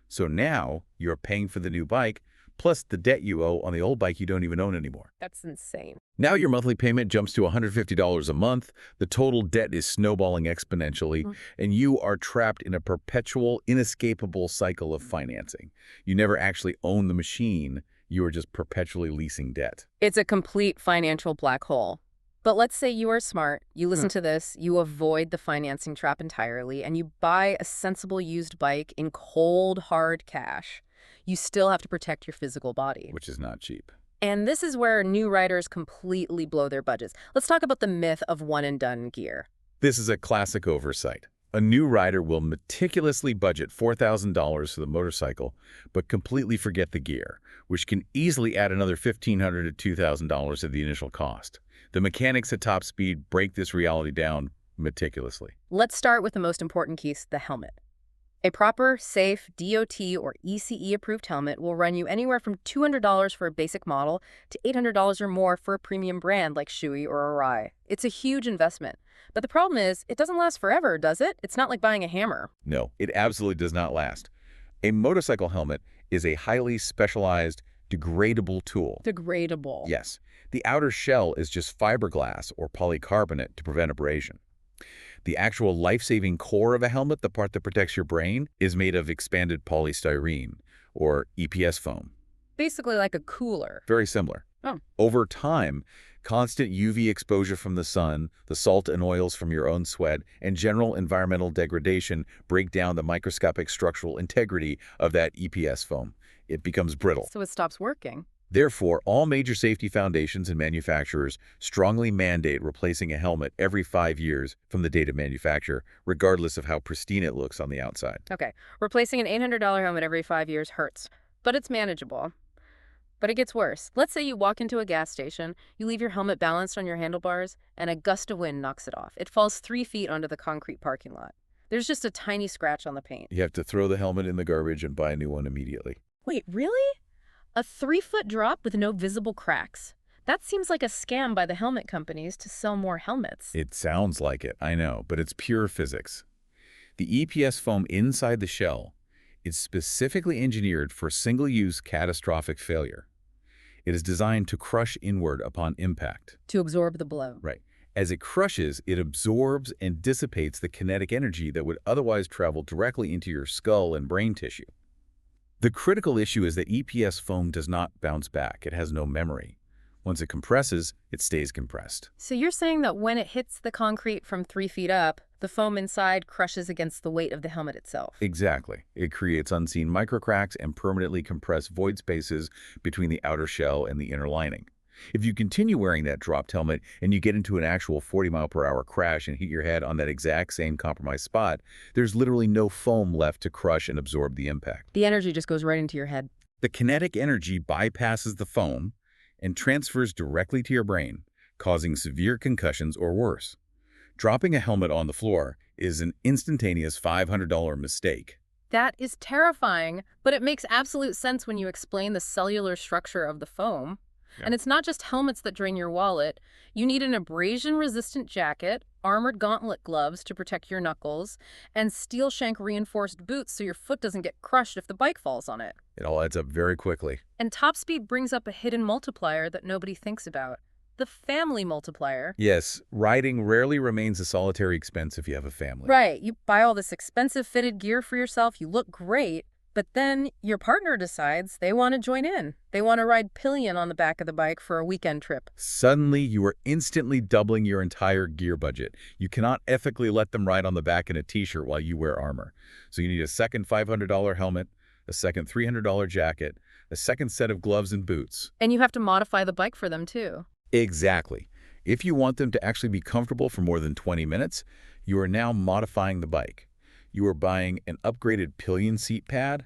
So now you're paying for the new bike, plus the debt you owe on the old bike you don't even own anymore. That's insane. Now your monthly payment jumps to $150 a month, the total debt is snowballing exponentially, and you are trapped in a perpetual, inescapable cycle of financing. You never actually own the machine, you are just perpetually leasing debt. It's a complete financial black hole. But let's say you are smart, you listen to this, you avoid the financing trap entirely, and you buy a sensible used bike in cold, hard cash. You still have to protect your physical body. Which is not cheap. And this is where new riders completely blow their budgets. Let's talk about the myth of one-and-done gear. This is a classic oversight. A new rider will meticulously budget $4,000 for the motorcycle, but completely forget the gear, which can easily add another $1,500 to $2,000 to the initial cost. The mechanics at Top Speed break this reality down meticulously. Let's start with the most important piece, the helmet. A proper, safe, DOT or ECE-approved helmet will run you anywhere from $200 for a basic model to $800 or more for a premium brand like Shoei or Arai. It's a huge investment. But the problem is, it doesn't last forever, does it? It's not like buying a hammer. No, it absolutely does not last. A motorcycle helmet is a highly specialized, degradable tool. Degradable. Yes. The outer shell is just fiberglass or polycarbonate to prevent abrasion. The actual life-saving core of a helmet, the part that protects your brain, is made of expanded polystyrene, or EPS foam. Basically like a cooler. Very similar. Oh. Over time, constant UV exposure from the sun, the salt and oils from your own sweat, and general environmental degradation break down the microscopic structural integrity of that EPS foam. It becomes brittle. So it stops working. Therefore, all major safety foundations and manufacturers strongly mandate replacing a helmet every 5 years from the date of manufacture, regardless of how pristine it looks on the outside. Okay, replacing an $800 helmet every 5 years hurts, but it's manageable. But it gets worse. Let's say you walk into a gas station, you leave your helmet balanced on your handlebars, and a gust of wind knocks it off. It falls 3 feet onto the concrete parking lot. There's just a tiny scratch on the paint. You have to throw the helmet in the garbage and buy a new one immediately. Wait, really? A 3-foot drop with no visible cracks? That seems like a scam by the helmet companies to sell more helmets. It sounds like it, I know, but it's pure physics. The EPS foam inside the shell is specifically engineered for single-use catastrophic failure. It is designed to crush inward upon impact. To absorb the blow. Right. As it crushes, it absorbs and dissipates the kinetic energy that would otherwise travel directly into your skull and brain tissue. The critical issue is that EPS foam does not bounce back. It has no memory. Once it compresses, it stays compressed. So you're saying that when it hits the concrete from 3 feet up, the foam inside crushes against the weight of the helmet itself? Exactly. It creates unseen microcracks and permanently compressed void spaces between the outer shell and the inner lining. If you continue wearing that dropped helmet and you get into an actual 40-mile-per-hour crash and hit your head on that exact same compromised spot, there's literally no foam left to crush and absorb the impact. The energy just goes right into your head. The kinetic energy bypasses the foam and transfers directly to your brain, causing severe concussions or worse. Dropping a helmet on the floor is an instantaneous $500 mistake. That is terrifying, but it makes absolute sense when you explain the cellular structure of the foam. Yeah. And it's not just helmets that drain your wallet. You need an abrasion-resistant jacket, armored gauntlet gloves to protect your knuckles, and steel shank-reinforced boots so your foot doesn't get crushed if the bike falls on it. It all adds up very quickly. And Top Speed brings up a hidden multiplier that nobody thinks about. The family multiplier. Yes, riding rarely remains a solitary expense if you have a family. Right, you buy all this expensive fitted gear for yourself, you look great, but then your partner decides they want to join in. They want to ride pillion on the back of the bike for a weekend trip. Suddenly, you are instantly doubling your entire gear budget. You cannot ethically let them ride on the back in a t-shirt while you wear armor. So you need a second $500 helmet, a second $300 jacket, a second set of gloves and boots. And you have to modify the bike for them too. Exactly. If you want them to actually be comfortable for more than 20 minutes, you are now modifying the bike. You are buying an upgraded pillion seat pad,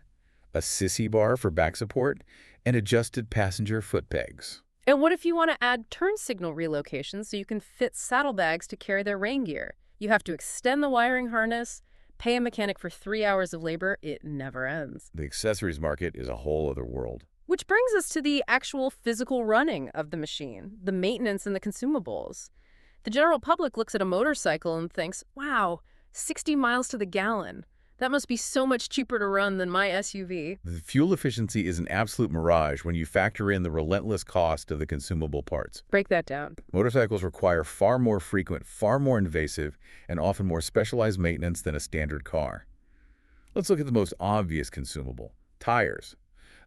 a sissy bar for back support, and adjusted passenger foot pegs. And what if you want to add turn signal relocations so you can fit saddlebags to carry their rain gear? You have to extend the wiring harness, pay a mechanic for 3 hours of labor. It never ends. The accessories market is a whole other world. Which brings us to the actual physical running of the machine, the maintenance and the consumables. The general public looks at a motorcycle and thinks, wow, 60 miles to the gallon. That must be so much cheaper to run than my SUV. The fuel efficiency is an absolute mirage when you factor in the relentless cost of the consumable parts. Break that down. Motorcycles require far more frequent, far more invasive, and often more specialized maintenance than a standard car. Let's look at the most obvious consumable: tires.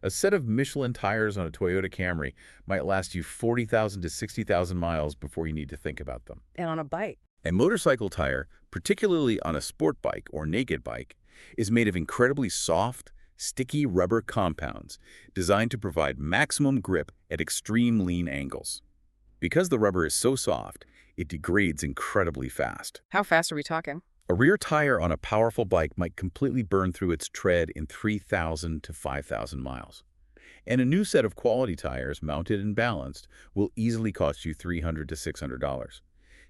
A set of Michelin tires on a Toyota Camry might last you 40,000 to 60,000 miles before you need to think about them. And on a bike. A motorcycle tire, particularly on a sport bike or naked bike, is made of incredibly soft, sticky rubber compounds designed to provide maximum grip at extreme lean angles. Because the rubber is so soft, it degrades incredibly fast. How fast are we talking? A rear tire on a powerful bike might completely burn through its tread in 3,000 to 5,000 miles. And a new set of quality tires, mounted and balanced, will easily cost you $300 to $600.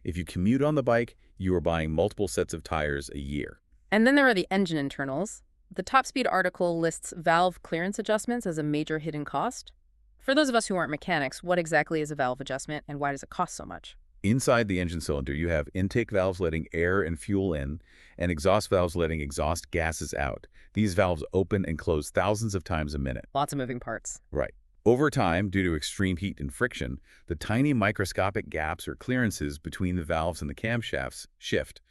If you commute on the bike, you are buying multiple sets of tires a year. And then there are the engine internals. The Top Speed article lists valve clearance adjustments as a major hidden cost. For those of us who aren't mechanics, what exactly is a valve adjustment and why does it cost so much? Inside the engine cylinder, you have intake valves letting air and fuel in, and exhaust valves letting exhaust gases out. These valves open and close thousands of times a minute. Lots of moving parts. Right. Over time, due to extreme heat and friction, the tiny microscopic gaps or clearances between the valves and the camshafts shift.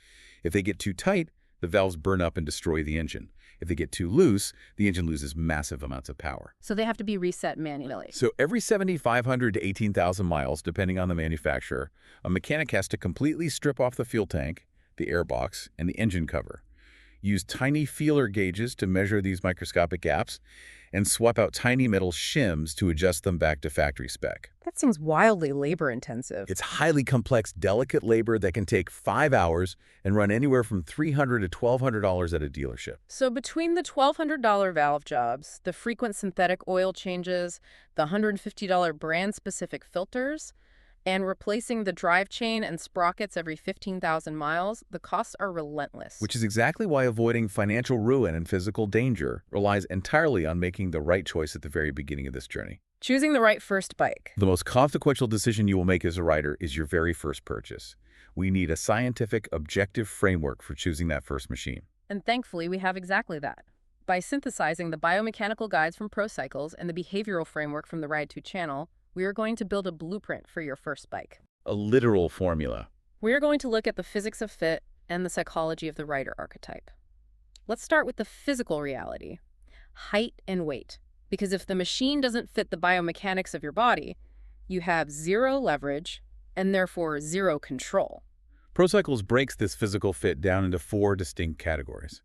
If they get too tight, the valves burn up and destroy the engine. If they get too loose, the engine loses massive amounts of power. So they have to be reset manually. So every 7,500 to 18,000 miles, depending on the manufacturer, a mechanic has to completely strip off the fuel tank, the air box, and the engine cover. Use tiny feeler gauges to measure these microscopic gaps, and swap out tiny metal shims to adjust them back to factory spec. That seems wildly labor-intensive. It's highly complex, delicate labor that can take 5 hours and run anywhere from $300 to $1,200 at a dealership. So between the $1,200 valve jobs, the frequent synthetic oil changes, the $150 brand-specific filters, and replacing the drive chain and sprockets every 15,000 miles, the costs are relentless. Which is exactly why avoiding financial ruin and physical danger relies entirely on making the right choice at the very beginning of this journey. Choosing the right first bike. The most consequential decision you will make as a rider is your very first purchase. We need a scientific, objective framework for choosing that first machine. And thankfully, we have exactly that. By synthesizing the biomechanical guides from ProCycles and the behavioral framework from the Ride2 channel, we are going to build a blueprint for your first bike. A literal formula. We are going to look at the physics of fit and the psychology of the rider archetype. Let's start with the physical reality, height and weight. Because if the machine doesn't fit the biomechanics of your body, you have zero leverage and therefore zero control. ProCycles breaks this physical fit down into 4 distinct categories.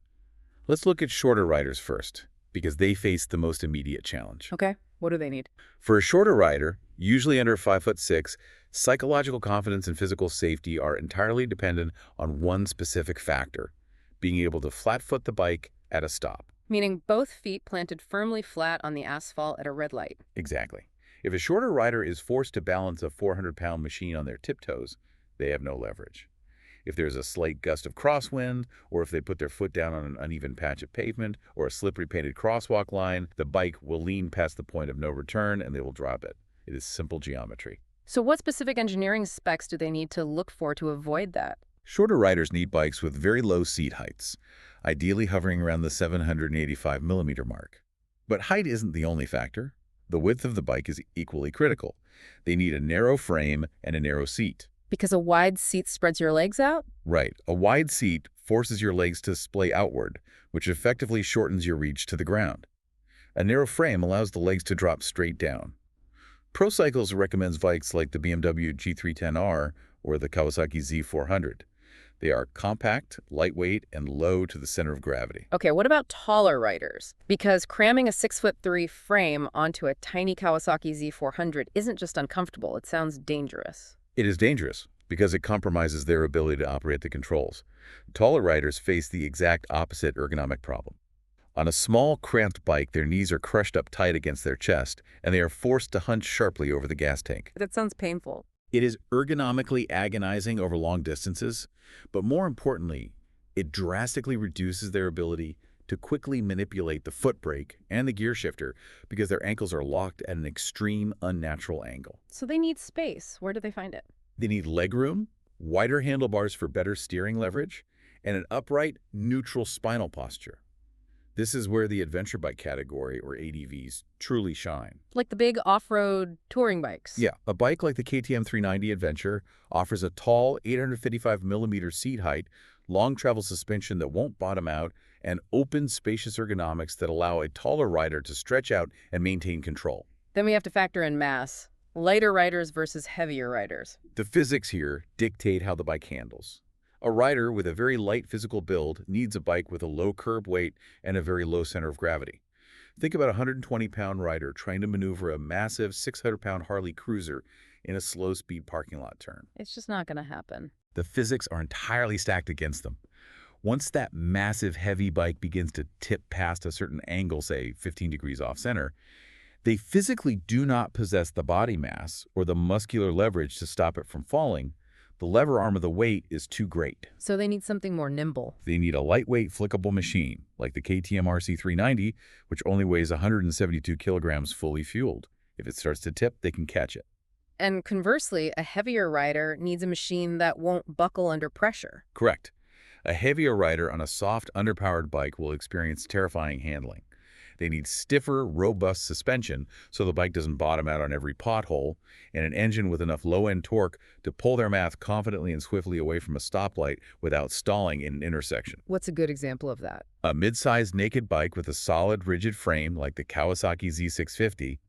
Let's look at shorter riders first, because they face the most immediate challenge. Okay, what do they need? For a shorter rider, usually under 5'6", psychological confidence and physical safety are entirely dependent on one specific factor: being able to flat-foot the bike at a stop. Meaning both feet planted firmly flat on the asphalt at a red light. Exactly. If a shorter rider is forced to balance a 400-pound machine on their tiptoes, they have no leverage. If there's a slight gust of crosswind, or if they put their foot down on an uneven patch of pavement or a slippery painted crosswalk line, the bike will lean past the point of no return and they will drop it. It is simple geometry. So what specific engineering specs do they need to look for to avoid that? Shorter riders need bikes with very low seat heights, ideally hovering around the 785 millimeter mark. But height isn't the only factor. The width of the bike is equally critical. They need a narrow frame and a narrow seat. Because a wide seat spreads your legs out? Right. A wide seat forces your legs to splay outward, which effectively shortens your reach to the ground. A narrow frame allows the legs to drop straight down. ProCycles recommends bikes like the BMW G310R or the Kawasaki Z400. They are compact, lightweight, and low to the center of gravity. Okay, what about taller riders? Because cramming a 6'3" frame onto a tiny Kawasaki Z400 isn't just uncomfortable, it sounds dangerous. It is dangerous because it compromises their ability to operate the controls. Taller riders face the exact opposite ergonomic problem. On a small, cramped bike, their knees are crushed up tight against their chest, and they are forced to hunch sharply over the gas tank. That sounds painful. It is ergonomically agonizing over long distances, but more importantly, it drastically reduces their ability to quickly manipulate the foot brake and the gear shifter because their ankles are locked at an extreme, unnatural angle. So they need space. Where do they find it? They need legroom, wider handlebars for better steering leverage, and an upright, neutral spinal posture. This is where the adventure bike category, or ADVs, truly shine. Like the big off-road touring bikes. Yeah, a bike like the KTM 390 Adventure offers a tall 855mm seat height, long travel suspension that won't bottom out, and open, spacious ergonomics that allow a taller rider to stretch out and maintain control. Then we have to factor in mass. Lighter riders versus heavier riders. The physics here dictate how the bike handles. A rider with a very light physical build needs a bike with a low curb weight and a very low center of gravity. Think about a 120-pound rider trying to maneuver a massive 600-pound Harley Cruiser in a slow-speed parking lot turn. It's just not going to happen. The physics are entirely stacked against them. Once that massive heavy bike begins to tip past a certain angle, say 15 degrees off center, they physically do not possess the body mass or the muscular leverage to stop it from falling. The lever arm of the weight is too great. So they need something more nimble. They need a lightweight, flickable machine, like the KTM RC390, which only weighs 172 kilograms fully fueled. If it starts to tip, they can catch it. And conversely, a heavier rider needs a machine that won't buckle under pressure. Correct. A heavier rider on a soft, underpowered bike will experience terrifying handling. They need stiffer, robust suspension so the bike doesn't bottom out on every pothole, and an engine with enough low-end torque to pull their math confidently and swiftly away from a stoplight without stalling in an intersection. What's a good example of that? A mid-sized naked bike with a solid, rigid frame like the Kawasaki Z650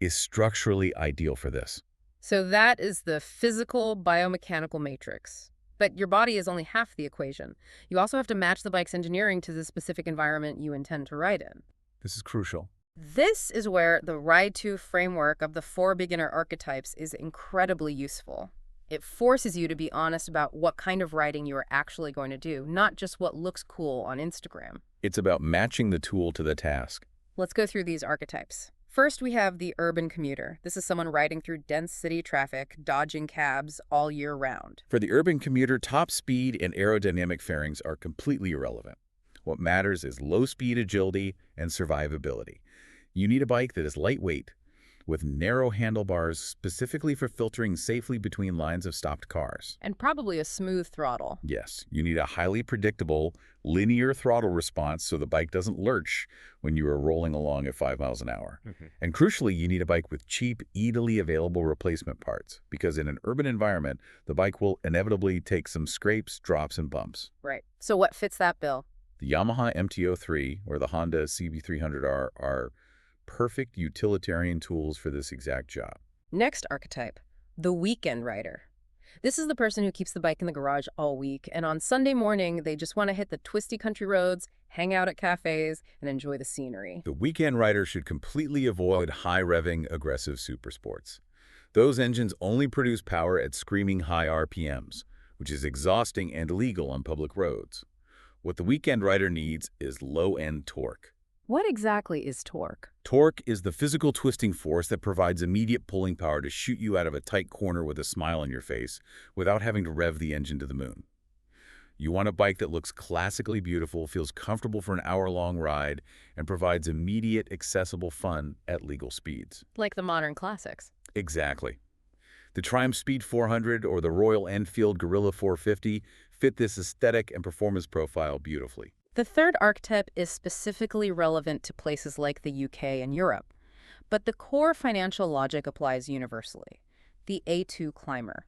is structurally ideal for this. So that is the physical biomechanical matrix. But your body is only half the equation. You also have to match the bike's engineering to the specific environment you intend to ride in. This is crucial. This is where the Ride2 framework of the 4 beginner archetypes is incredibly useful. It forces you to be honest about what kind of riding you are actually going to do, not just what looks cool on Instagram. It's about matching the tool to the task. Let's go through these archetypes. First, we have the urban commuter. This is someone riding through dense city traffic, dodging cabs all year round. For the urban commuter, top speed and aerodynamic fairings are completely irrelevant. What matters is low-speed agility and survivability. You need a bike that is lightweight, with narrow handlebars specifically for filtering safely between lines of stopped cars. And probably a smooth throttle. Yes, you need a highly predictable, linear throttle response so the bike doesn't lurch when you are rolling along at 5 miles an hour. And crucially, you need a bike with cheap, easily available replacement parts, because in an urban environment, the bike will inevitably take some scrapes, drops, and bumps. Right. So what fits that bill? The Yamaha MT-03 or the Honda CB300R are perfect utilitarian tools for this exact job. Next archetype, the weekend rider. This is the person who keeps the bike in the garage all week, and on Sunday morning, they just want to hit the twisty country roads, hang out at cafes, and enjoy the scenery. The weekend rider should completely avoid high-revving, aggressive supersports. Those engines only produce power at screaming high RPMs, which is exhausting and illegal on public roads. What the weekend rider needs is low-end torque. What exactly is torque? Torque is the physical twisting force that provides immediate pulling power to shoot you out of a tight corner with a smile on your face without having to rev the engine to the moon. You want a bike that looks classically beautiful, feels comfortable for an hour-long ride, and provides immediate, accessible fun at legal speeds. Like the modern classics. Exactly. The Triumph Speed 400 or the Royal Enfield Guerrilla 450 fit this aesthetic and performance profile beautifully. The third archetype is specifically relevant to places like the UK and Europe, but the core financial logic applies universally. The A2 climber.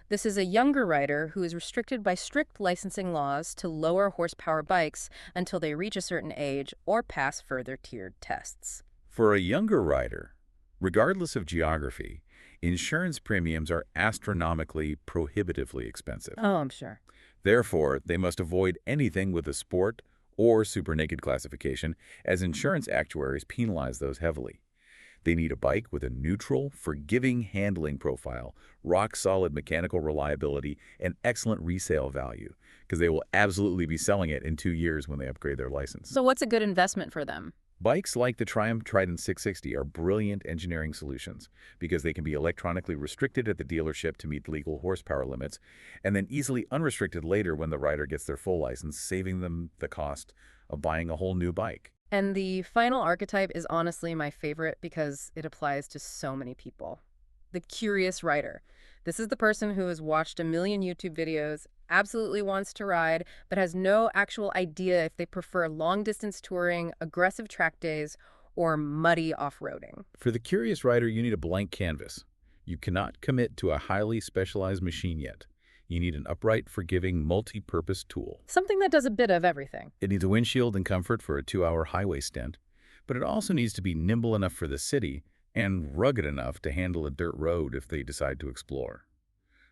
This is a younger rider who is restricted by strict licensing laws to lower horsepower bikes until they reach a certain age or pass further tiered tests. For a younger rider, regardless of geography, insurance premiums are astronomically, prohibitively expensive. Oh, I'm sure. Therefore, they must avoid anything with a sport or super naked classification, as insurance actuaries penalize those heavily. They need a bike with a neutral, forgiving handling profile, rock-solid mechanical reliability, and excellent resale value, because they will absolutely be selling it in 2 years when they upgrade their license. So what's a good investment for them? Bikes like the Triumph Trident 660 are brilliant engineering solutions because they can be electronically restricted at the dealership to meet legal horsepower limits and then easily unrestricted later when the rider gets their full license, saving them the cost of buying a whole new bike. And the final archetype is honestly my favorite because it applies to so many people. The curious rider. This is the person who has watched a million YouTube videos, absolutely wants to ride, but has no actual idea if they prefer long-distance touring, aggressive track days, or muddy off-roading. For the curious rider, you need a blank canvas. You cannot commit to a highly specialized machine yet. You need an upright, forgiving, multi-purpose tool. Something that does a bit of everything. It needs a windshield and comfort for a 2-hour highway stint, but it also needs to be nimble enough for the city and rugged enough to handle a dirt road if they decide to explore.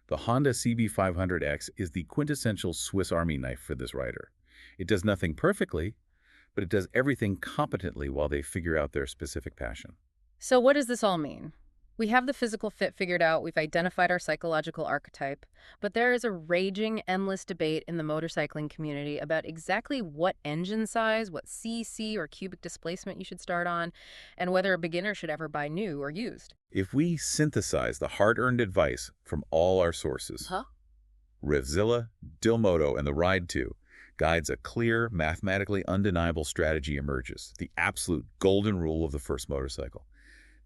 The Honda CB500X is the quintessential Swiss Army knife for this rider. It does nothing perfectly, but it does everything competently while they figure out their specific passion. So what does this all mean? We have the physical fit figured out, we've identified our psychological archetype, but there is a raging, endless debate in the motorcycling community about exactly what engine size, what cc or cubic displacement you should start on, and whether a beginner should ever buy new or used. If we synthesize the hard-earned advice from all our sources, Huh? Revzilla, Dilmoto, and the Ride 2, guides a clear, mathematically undeniable strategy emerges, the absolute golden rule of the first motorcycle.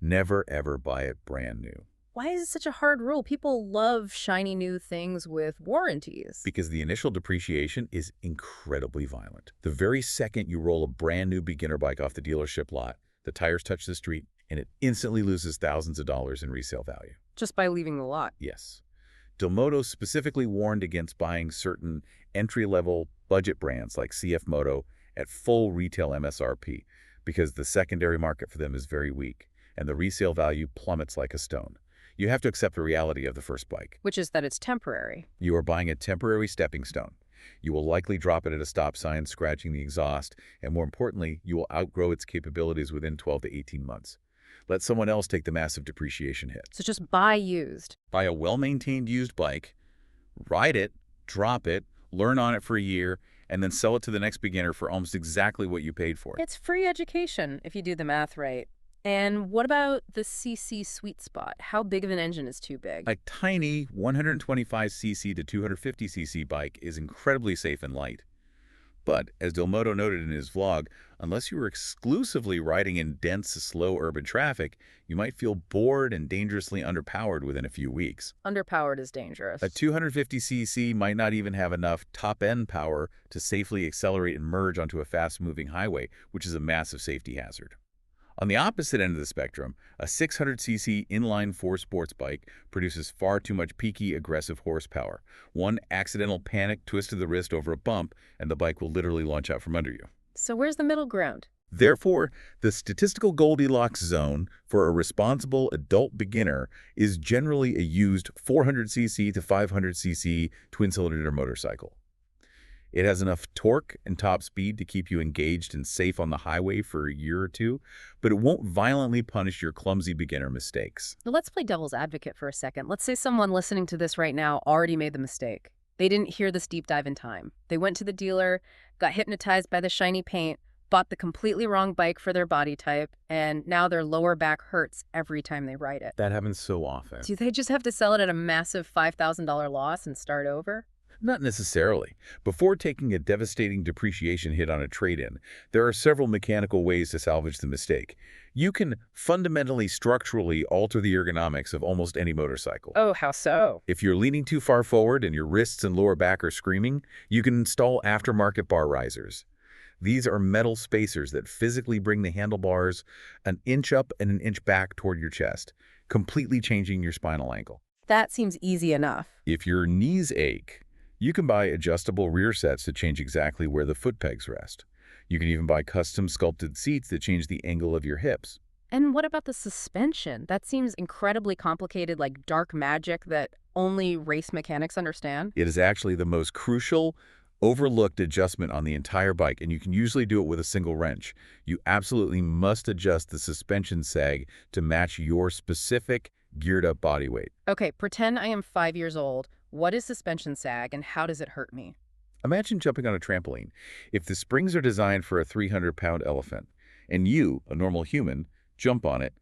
Never ever buy it brand new. Why is it such a hard rule? People love shiny new things with warranties. Because the initial depreciation is incredibly violent. The very second you roll a brand new beginner bike off the dealership lot, the tires touch the street, and it instantly loses thousands of dollars in resale value. Just by leaving the lot. Yes. Dilmoto specifically warned against buying certain entry-level budget brands like CF Moto at full retail MSRP because the secondary market for them is very weak, and the resale value plummets like a stone. You have to accept the reality of the first bike. Which is that it's temporary. You are buying a temporary stepping stone. You will likely drop it at a stop sign, scratching the exhaust, and more importantly, you will outgrow its capabilities within 12 to 18 months. Let someone else take the massive depreciation hit. So just buy used. Buy a well-maintained used bike, ride it, drop it, learn on it for a year, and then sell it to the next beginner for almost exactly what you paid for it. It's free education if you do the math right. And what about the CC sweet spot? How big of an engine is too big? A tiny 125cc to 250cc bike is incredibly safe and light. But, as Dilmoto noted in his vlog, unless you are exclusively riding in dense, slow urban traffic, you might feel bored and dangerously underpowered within a few weeks. Underpowered is dangerous. A 250cc might not even have enough top-end power to safely accelerate and merge onto a fast-moving highway, which is a massive safety hazard. On the opposite end of the spectrum, a 600cc inline-4 sports bike produces far too much peaky, aggressive horsepower. One accidental panic twist of the wrist over a bump, and the bike will literally launch out from under you. So where's the middle ground? Therefore, the statistical Goldilocks zone for a responsible adult beginner is generally a used 400cc to 500cc twin-cylinder motorcycle. It has enough torque and top speed to keep you engaged and safe on the highway for a year or two, but it won't violently punish your clumsy beginner mistakes. Now let's play devil's advocate for a second. Let's say someone listening to this right now already made the mistake. They didn't hear this deep dive in time. They went to the dealer, got hypnotized by the shiny paint, bought the completely wrong bike for their body type, and now their lower back hurts every time they ride it. That happens so often. Do they just have to sell it at a massive $5,000 loss and start over? Not necessarily. Before taking a devastating depreciation hit on a trade-in, there are several mechanical ways to salvage the mistake. You can fundamentally structurally alter the ergonomics of almost any motorcycle. Oh, how so? If you're leaning too far forward and your wrists and lower back are screaming, you can install aftermarket bar risers. These are metal spacers that physically bring the handlebars an inch up and an inch back toward your chest, completely changing your spinal angle. That seems easy enough. If your knees ache, you can buy adjustable rear sets to change exactly where the foot pegs rest. You can even buy custom sculpted seats that change the angle of your hips. And what about the suspension? That seems incredibly complicated, like dark magic that only race mechanics understand. It is actually the most crucial, overlooked adjustment on the entire bike, and you can usually do it with a single wrench. You absolutely must adjust the suspension sag to match your specific geared-up body weight. Okay, pretend I am 5 years old. What is suspension sag and how does it hurt me? Imagine jumping on a trampoline. If the springs are designed for a 300-pound elephant, and you, a normal human, jump on it,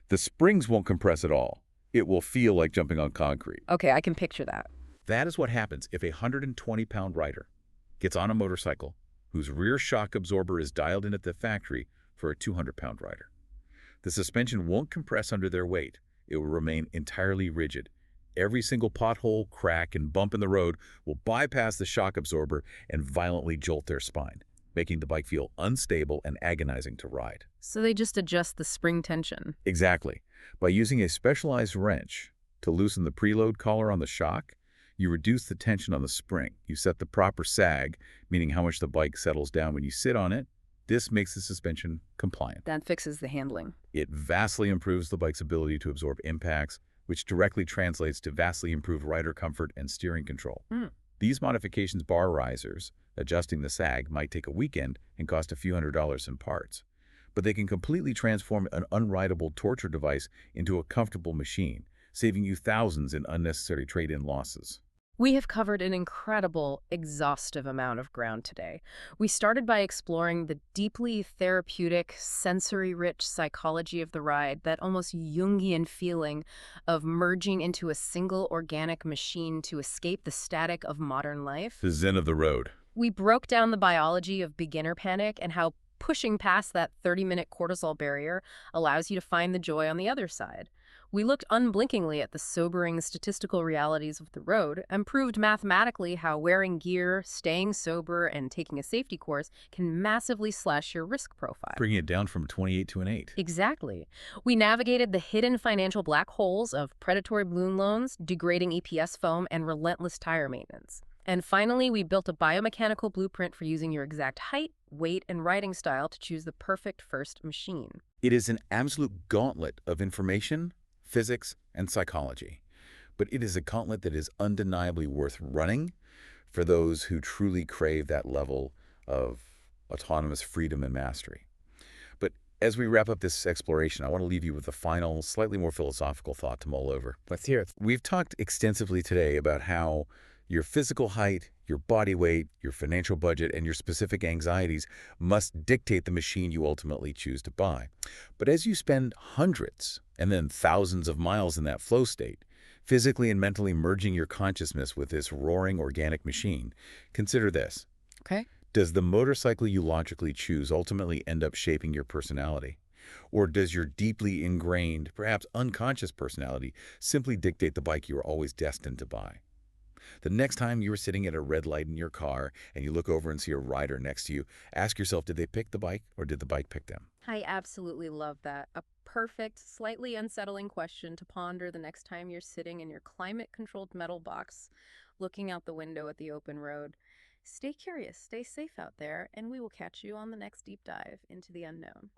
the springs won't compress at all. It will feel like jumping on concrete. Okay, I can picture that. That is what happens if a 120-pound rider gets on a motorcycle whose rear shock absorber is dialed in at the factory for a 200-pound rider. The suspension won't compress under their weight. It will remain entirely rigid, Every single pothole, crack, and bump in the road will bypass the shock absorber and violently jolt their spine, making the bike feel unstable and agonizing to ride. So they just adjust the spring tension. Exactly. By using a specialized wrench to loosen the preload collar on the shock, you reduce the tension on the spring. You set the proper sag, meaning how much the bike settles down when you sit on it. This makes the suspension compliant. That fixes the handling. It vastly improves the bike's ability to absorb impacts, which directly translates to vastly improved rider comfort and steering control. These modifications, bar risers, adjusting the sag, might take a weekend and cost a few $100s in parts, but they can completely transform an unrideable torture device into a comfortable machine, saving you thousands in unnecessary trade-in losses. We have covered an incredible, exhaustive amount of ground today. We started by exploring the deeply therapeutic, sensory-rich psychology of the ride, that almost Jungian feeling of merging into a single organic machine to escape the static of modern life. The zen of the road. We broke down the biology of beginner panic and how pushing past that 30-minute cortisol barrier allows you to find the joy on the other side. We looked unblinkingly at the sobering statistical realities of the road and proved mathematically how wearing gear, staying sober, and taking a safety course can massively slash your risk profile. Bringing it down from 28 to an 8. Exactly. We navigated the hidden financial black holes of predatory balloon loans, degrading EPS foam, and relentless tire maintenance. And finally, we built a biomechanical blueprint for using your exact height, weight, and riding style to choose the perfect first machine. It is an absolute gauntlet of information, physics, and psychology. But it is a gauntlet that is undeniably worth running for those who truly crave that level of autonomous freedom and mastery. But as we wrap up this exploration, I want to leave you with a final, slightly more philosophical thought to mull over. Let's hear it. We've talked extensively today about how your physical height, your body weight, your financial budget, and your specific anxieties must dictate the machine you ultimately choose to buy. But as you spend hundreds and then thousands of miles in that flow state, physically and mentally merging your consciousness with this roaring organic machine, consider this. Okay. Does the motorcycle you logically choose ultimately end up shaping your personality? Or does your deeply ingrained, perhaps unconscious personality simply dictate the bike you are always destined to buy? The next time you are sitting at a red light in your car and you look over and see a rider next to you, ask yourself, did they pick the bike or did the bike pick them? I absolutely love that. A perfect, slightly unsettling question to ponder the next time you're sitting in your climate-controlled metal box, looking out the window at the open road. Stay curious, stay safe out there, and we will catch you on the next deep dive into the unknown.